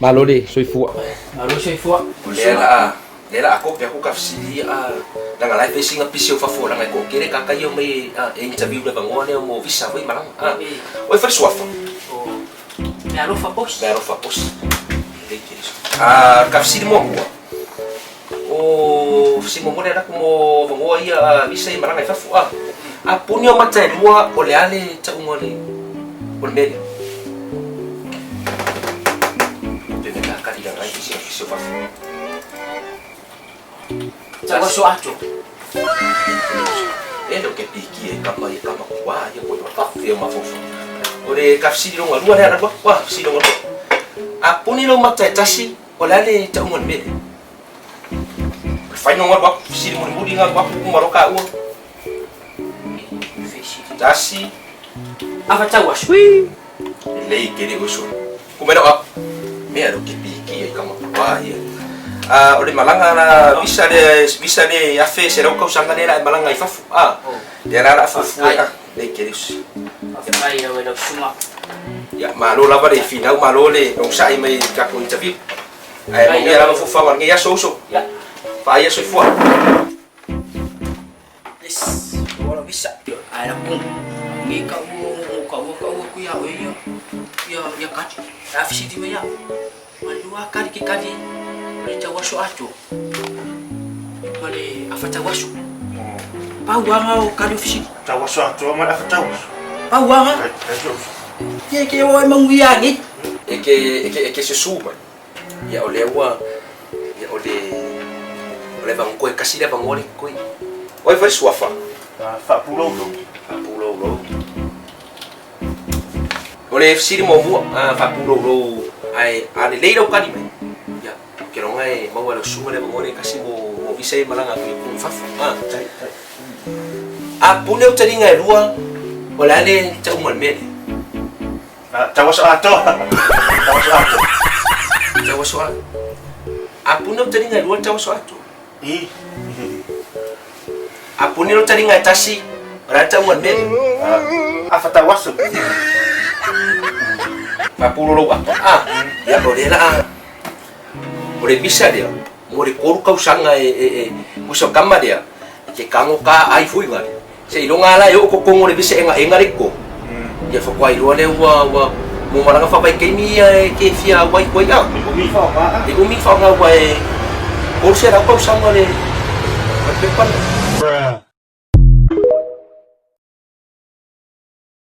Malo di soifua. Malo soifua. Lela ako ka fsili nanga live facing pisio fa fora ngai ko kere ka yo me interview da bangone mo visa foi malang oi fa suafa Me alo fa post ka fsili mo o fsili mo lela ko mo bango ia visa malang ai fa fu punio mata lua o le ale ta ungole o le ka ka dia ngai pisio fa Jawa so acho. Lo che picchi e capa qua, io poi fa ma fofu. Ore kafsi lo ngua le araba, wa si lo ngua. Apuni lo mata tasi, olale ta umon me. Fai no ngua si mo muri nga wa ku maroka u. Tasi Ava tawa shui. lei che dico so. Come no? Me lo che picchi e capa qua ia. Ore malanga na bisa de afe serau kau sanga nera malanga i fafu dia rara fafu le keris Ai ya wena suma. ya malo lava de final malo le non sai mai ka ko interview ai mo ya la fufa war ngia so Ya. fa ya so fo Yes. Wala bisa. Ai na pun. Ngi ka ku ya we ya ka. Afisi di ya. Malua kali ki kali. Mali tawaso acho. Mali afatawaso. Pawanga o kali ofisi. Tawaso ato mana tawaso. Pawanga. Ke o mangiangi. e che se suma ya olewa ya ole bang ko kasi da bang ole ko oi fa suafa Fa pulo lo. Pulo ole siri mo fa pulo ai ale leiro kali me ya que non hai mau ala suma le bang kasi mo visa malanga ko fa pune o taringa e rua ole ale ta umal me Tawaso ato. tawaso pune o taringa e rua tawaso ato pune o taringa e tasi rata umal me Afa tawaso. Papulo ya rodela ore bisa dia ore koru kau sanga muso kama dia ke kango ka ai fui ngari se ilonga la yo ko ngore bisa engari ko ya fa kwai ro le wa mo malanga fa bai kemi ke fia wai ya Mi fa ma. ibu mi fa nga wai ko se ra kau sanga le pa